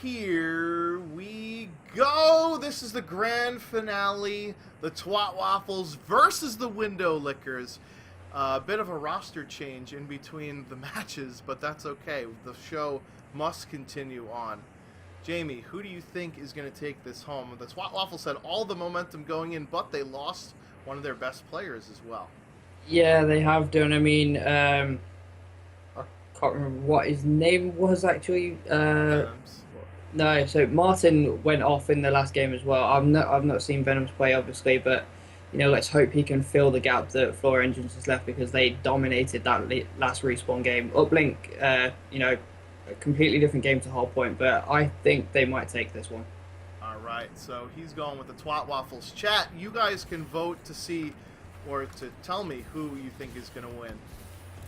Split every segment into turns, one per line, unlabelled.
Here we go! This is the grand finale. The TwatWaffles versus the WindowLickers. A bit of a roster change in between the matches, but that's okay. The show must continue on. Jamie, who do you think is going to take this home? The TwatWaffles had all the momentum going in, but they lost one of their best players as well.
Yeah, they have done. I mean, I can't remember what his name was actually.
Venoms.
No, so Martin went off in the last game as well. I've not seen Venom's play obviously, but let's hope he can fill the gap that Floor Engines has left because they dominated that last respawn game. Uplink, a completely different game to Hardpoint, but I think they might take this one.
All right, so he's going with the TwatWaffles chat. You guys can vote to see or to tell me who you think is going to win.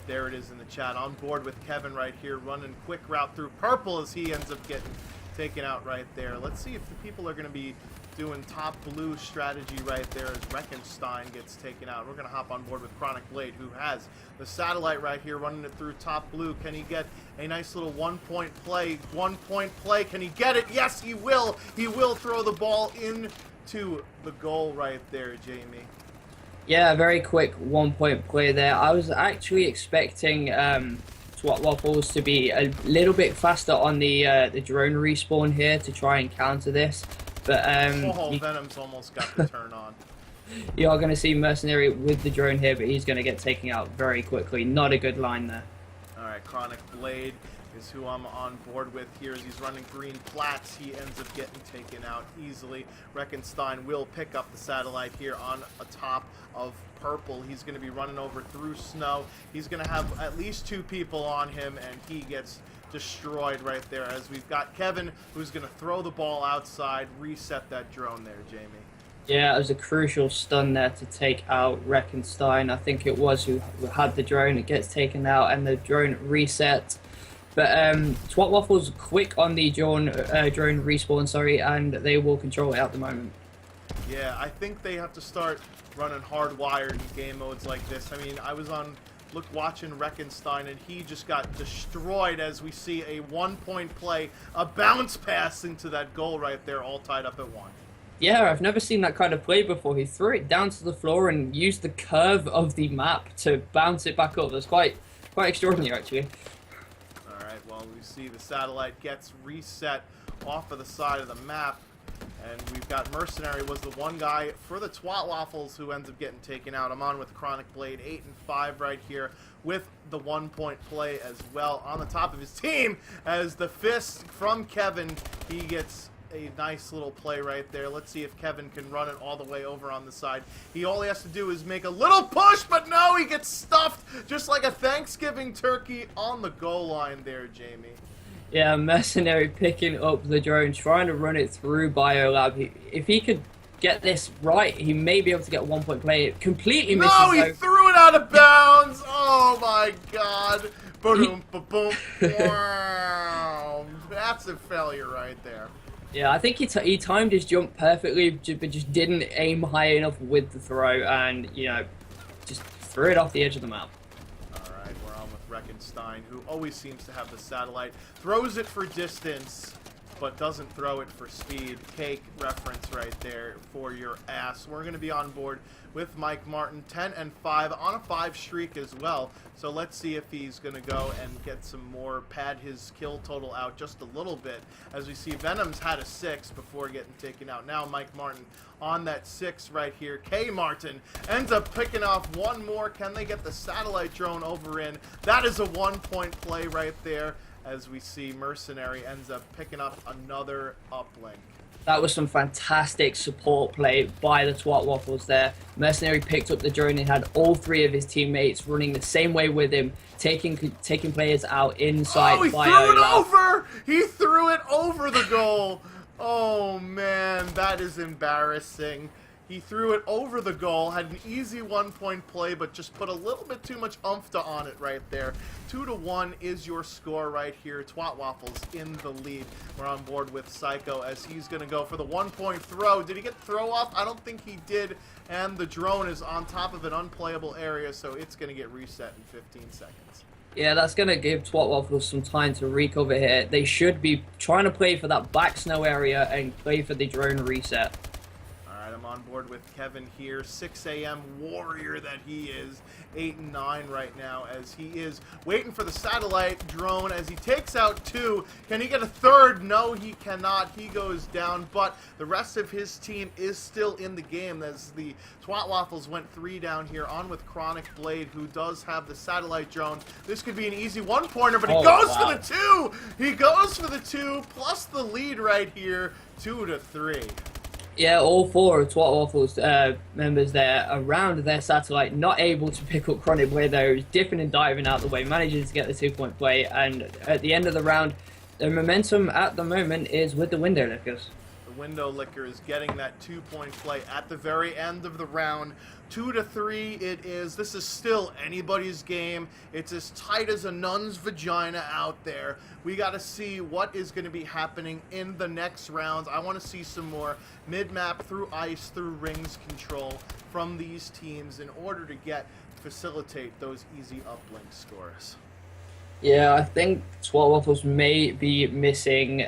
There it is in the chat. On board with Kevin right here, running quick route through purple as he ends up getting taken out right there. Let's see if the people are going to be doing top blue strategy right there as Reckenstein gets taken out. We're going to hop on board with Chronic Blade, who has the satellite right here, running it through top blue. Can he get a nice little one-point play? One-point play. Can he get it? Yes, he will. He will throw the ball into the goal right there, Jamie.
Yeah, a very quick 1-point play there. I was actually expecting TwatWaffles to be a little bit faster on the drone respawn here to try and counter this. But
Venom's almost got the turn on.
You are going to see Mercenary with the drone here, but he's going to get taken out very quickly. Not a good line there.
All right, Chronic Blade is who I'm on board with here as he's running green plats. He ends up getting taken out easily. Reckenstein will pick up the satellite here on a top of purple. He's going to be running over through snow. He's going to have at least two people on him, and he gets destroyed right there as we've got Kevin, who's going to throw the ball outside, reset that drone there, Jamie.
Yeah, it was a crucial stun there to take out Reckenstein. I think it was who had the drone. It gets taken out, and the drone reset. But TwatWaffles quick on the drone respawn, sorry, and they will control it at the moment.
Yeah, I think they have to start running hardwired in game modes like this. I mean, I was watching Reckenstein, and he just got destroyed as we see a one-point play, a bounce pass into that goal right there, all tied up at one.
Yeah, I've never seen that kind of play before. He threw it down to the floor and used the curve of the map to bounce it back up. That's quite extraordinary, actually.
Well, we see the satellite gets reset off of the side of the map, and we've got Mercenary was the one guy for the TwatWaffles who ends up getting taken out. I'm on with Chronic Blade 8 and 5 right here with the 1-point play as well on the top of his team as the fist from Kevin. He gets a nice little play right there. Let's see if Kevin can run it all the way over on the side. All he has to do is make a little push, but no, he gets stuffed just like a Thanksgiving turkey on the goal line there, Jamie.
Yeah, Mercenary picking up the drone, trying to run it through BioLab. If he could get this right, he may be able to get a 1-point play. It completely misses.
No, he threw it out of bounds. Oh my God. Boom, boom, wow. That's a failure right there.
Yeah, I think he timed his jump perfectly, but just didn't aim high enough with the throw, and just threw it off the edge of the map.
All right, we're on with Reckenstein, who always seems to have the satellite, throws it for distance, but doesn't throw it for speed. Cake reference right there for your ass. We're going to be on board with Mike Martin, 10 and 5 on a 5 streak as well. So let's see if he's going to go and get some more, pad his kill total out just a little bit. As we see, Venom's had a 6 before getting taken out. Now Mike Martin on that 6 right here. K Martin ends up picking off one more. Can they get the satellite drone over in? That is a 1-point play right there. As we see, Mercenary ends up picking up another uplink.
That was some fantastic support play by the TwatWaffles there. Mercenary picked up the drone and had all 3 of his teammates running the same way with him, taking players out inside.
Oh, he threw it over! He threw it over the goal! Oh, man, that is embarrassing. He threw it over the goal, had an easy 1-point play, but just put a little bit too much oomph on it right there. 2-1 is your score right here. TwatWaffles in the lead. We're on board with Psycho as he's going to go for the 1-point throw. Did he get throw off? I don't think he did. And the drone is on top of an unplayable area, so it's going to get reset in 15 seconds.
Yeah, that's going to give TwatWaffles some time to recover here. They should be trying to play for that back snow area and play for the drone reset.
Alright, I'm on board with Kevin here. 6 a.m. warrior that he is. 8 and 9 right now as he is waiting for the satellite drone as he takes out 2. Can he get a third? No, he cannot. He goes down, but the rest of his team is still in the game as the TwatWaffles went 3 down here on with Chronic Blade, who does have the satellite drone. This could be an easy one-pointer, but he goes for the 2! He goes for the 2 plus the lead right here, 2-3.
Yeah, all 4 of TwatWaffles members there around their satellite, not able to pick up Chronic Blade though, dipping and diving out the way, managing to get the 2-point play, and at the end of the round, the momentum at the moment is with the WindowLickers.
The WindowLickers getting that 2-point play at the very end of the round. 2-3 it is. This is still anybody's game. It's as tight as a nun's vagina out there. We got to see what is going to be happening in the next rounds. I want to see some more mid-map through ice, through rings control from these teams in order to facilitate those easy uplink scores.
Yeah, I think TwatWaffles may be missing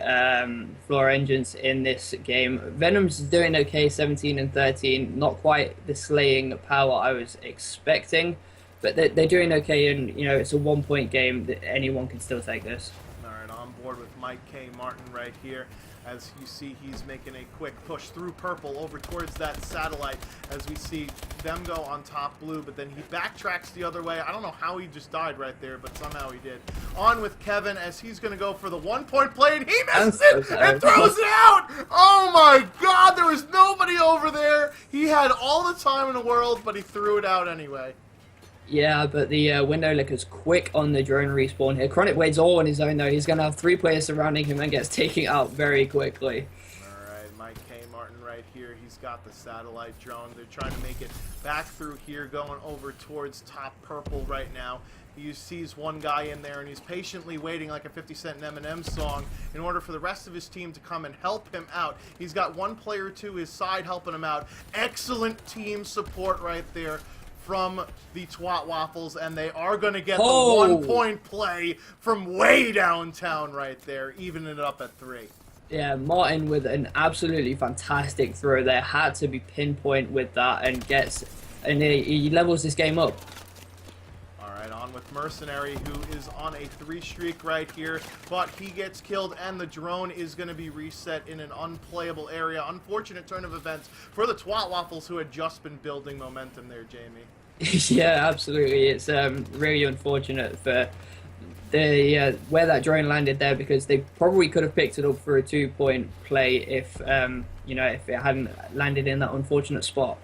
Floor Engines in this game. Venom's doing okay, 17 and 13, not quite the slaying power I was expecting, but they're doing okay, and it's a 1-point game that anyone can still take this.
All right, on board with Mike K. Martin right here. As you see, he's making a quick push through purple over towards that satellite as we see them go on top blue, but then he backtracks the other way. I don't know how he just died right there, but somehow he did. On with Kevin as he's going to go for the 1-point play, and he misses it and throws it out! Oh my god, there was nobody over there. He had all the time in the world, but he threw it out anyway.
Yeah, but the WindowLickers quick on the drone respawn here. Chronic Wade's all on his own, though. He's going to have 3 players surrounding him and gets taken out very quickly.
All right, Mike K. Martin right here. He's got the satellite drone. They're trying to make it back through here, going over towards top purple right now. He sees one guy in there, and he's patiently waiting like a 50 Cent and Eminem song in order for the rest of his team to come and help him out. He's got one player to his side helping him out. Excellent team support right there from the TwatWaffles, and they are going to get the 1-point play from way downtown right there, evening it up at 3.
Yeah, Martin with an absolutely fantastic throw there, had to be pinpoint with that, and he levels this game up.
Alright, on with Mercenary, who is on a 3 streak right here, but he gets killed, and the drone is going to be reset in an unplayable area. Unfortunate turn of events for the TwatWaffles, who had just been building momentum there, Jamie.
Yeah, absolutely. It's really unfortunate for the where that drone landed there, because they probably could have picked it up for a 2-point play if if it hadn't landed in that unfortunate spot.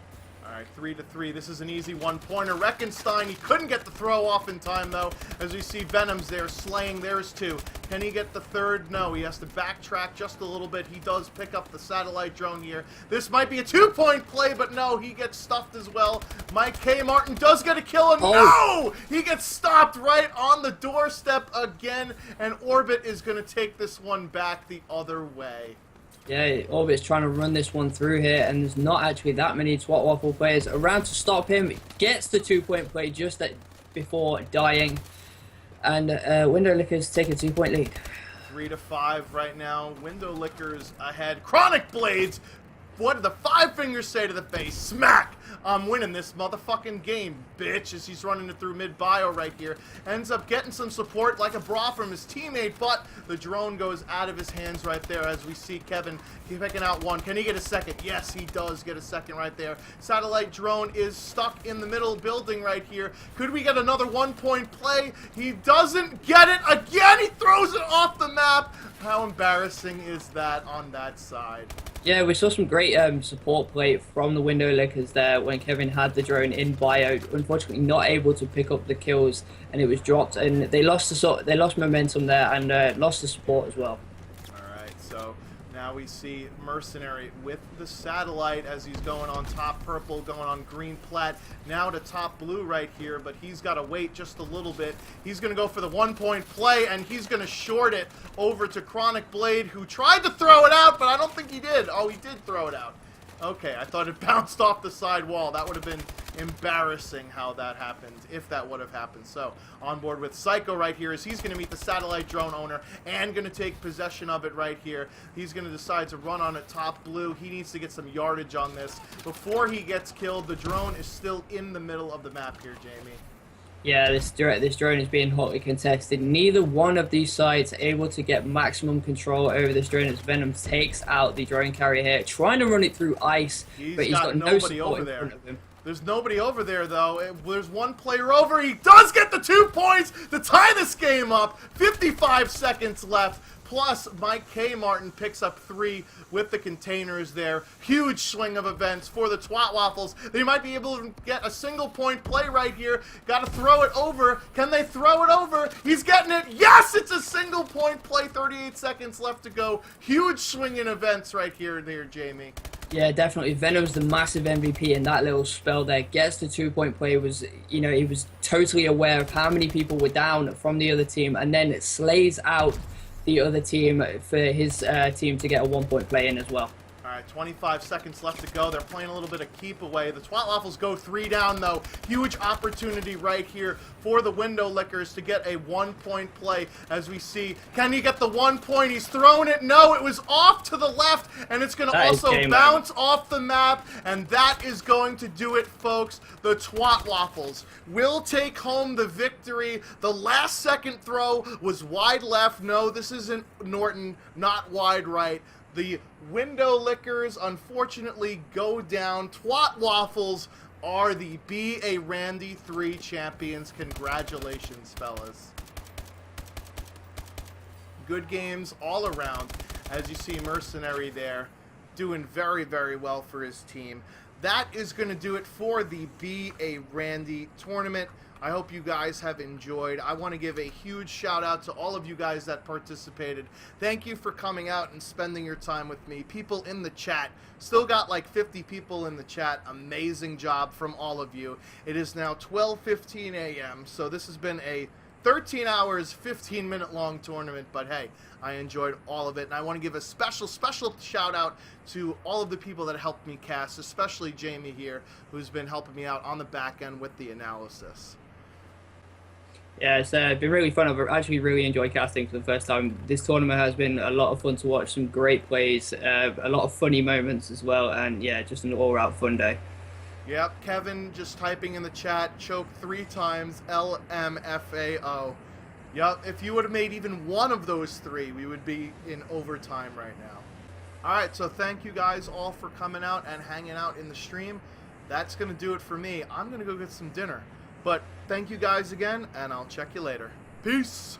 Alright, 3-3. This is an easy 1-pointer. Reckenstein, he couldn't get the throw off in time, though, as we see Venom's there slaying. There's 2. Can he get the third? No, he has to backtrack just a little bit. He does pick up the satellite drone here. This might be a 2-point play, but no, he gets stuffed as well. Mike K. Martin does get a kill, and no! He gets stopped right on the doorstep again, and Orbit is going to take this one back the other way.
Yeah, Orbit's trying to run this one through here, and there's not actually that many TwatWaffle players around to stop him. Gets the 2-point play just before dying, and WindowLickers take a 2-point lead.
3-5 right now. WindowLickers ahead. Chronic Blades! What did the 5 fingers say to the face? Smack! I'm winning this motherfucking game, bitch, as he's running it through mid-bio right here. Ends up getting some support like a bra from his teammate, but the drone goes out of his hands right there as we see Kevin picking out 1. Can he get a second? Yes, he does get a second right there. Satellite drone is stuck in the middle building right here. Could we get another 1-point play? He doesn't get it again! He throws it off the map! How embarrassing is that on that side?
Yeah, we saw some great support play from the WindowLickers there when Kevin had the drone in bio. Unfortunately, not able to pick up the kills, and it was dropped, and they lost momentum there and lost the support as well.
All right, so now we see Mercenary with the satellite as he's going on top purple, going on green plat, now to top blue right here, but he's got to wait just a little bit. He's going to go for the 1-point play, and he's going to short it over to Chronic Blade, who tried to throw it out, but I don't think he did. Oh, he did throw it out. Okay, I thought it bounced off the side wall. That would have been embarrassing how that happened, if that would have happened. So, on board with Psycho right here as he's going to meet the satellite drone owner and going to take possession of it right here. He's going to decide to run on it top blue. He needs to get some yardage on this. Before he gets killed, the drone is still in the middle of the map here, Jamie.
Yeah, this drone is being hotly contested. Neither one of these sides are able to get maximum control over this drone as Venom takes out the drone carrier here, trying to run it through ice, but he's got no support in front of him.
There's nobody over there, though. There's one player over. He does get the 2 points to tie this game up. 55 seconds left. Plus, Mike K. Martin picks up 3 with the containers there. Huge swing of events for the TwatWaffles. They might be able to get a single point play right here. Got to throw it over. Can they throw it over? He's getting it. Yes, it's a single point play. 38 seconds left to go. Huge swing in events right here, Jamie.
Yeah, definitely. Venom's the massive MVP in that little spell there. Gets the 2-point play. He was totally aware of how many people were down from the other team, and then it slays out the other team for his team to get a 1-point play in as well.
All right, 25 seconds left to go. They're playing a little bit of keep away. The TwatWaffles go 3 down, though. Huge opportunity right here for the WindowLickers to get a 1-point play, as we see. Can he get the 1 point? He's throwing it. No, it was off to the left, and it's going to also bounce off the map, and that is going to do it, folks. The TwatWaffles will take home the victory. The last second throw was wide left. No, this isn't Norton, not wide right. The WindowLickers, unfortunately, go down. TwatWaffles are the B.A. Randy 3 champions. Congratulations, fellas. Good games all around. As you see, Mercenary there doing very, very well for his team. That is going to do it for the B.A. Randy tournament. I hope you guys have enjoyed. I want to give a huge shout out to all of you guys that participated. Thank you for coming out and spending your time with me. People in the chat, still got like 50 people in the chat. Amazing job from all of you. It is now 12:15 a.m. so this has been a 13 hours, 15-minute long tournament, but hey, I enjoyed all of it, and I want to give a special shout out to all of the people that helped me cast, especially Jamie here, who's been helping me out on the back end with the analysis.
Yeah, it's been really fun. I've actually really enjoyed casting for the first time. This tournament has been a lot of fun to watch, some great plays, a lot of funny moments as well, and yeah, just an all-out fun day.
Yep, Kevin just typing in the chat, choked 3 times, LMFAO. Yep, if you would have made even one of those 3, we would be in overtime right now. Alright, so thank you guys all for coming out and hanging out in the stream. That's going to do it for me. I'm going to go get some dinner. But thank you guys again, and I'll check you later. Peace!